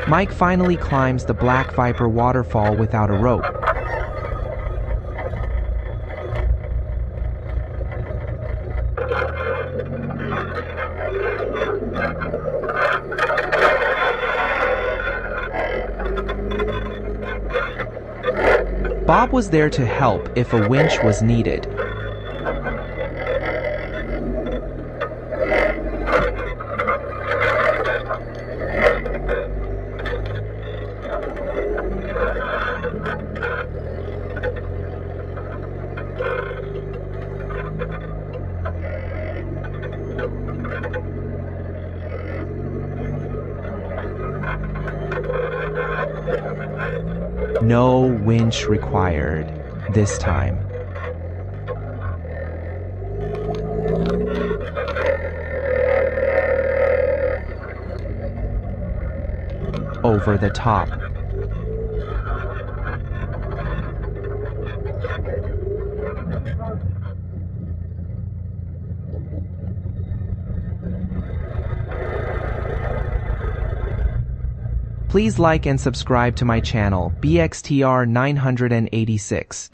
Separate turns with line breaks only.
Mike finally climbs the Black Viper Waterfall without a rope. Bob was there to help if a winch was needed. No winch required this time. Over the top. Please like and subscribe to my channel, BXTR 986.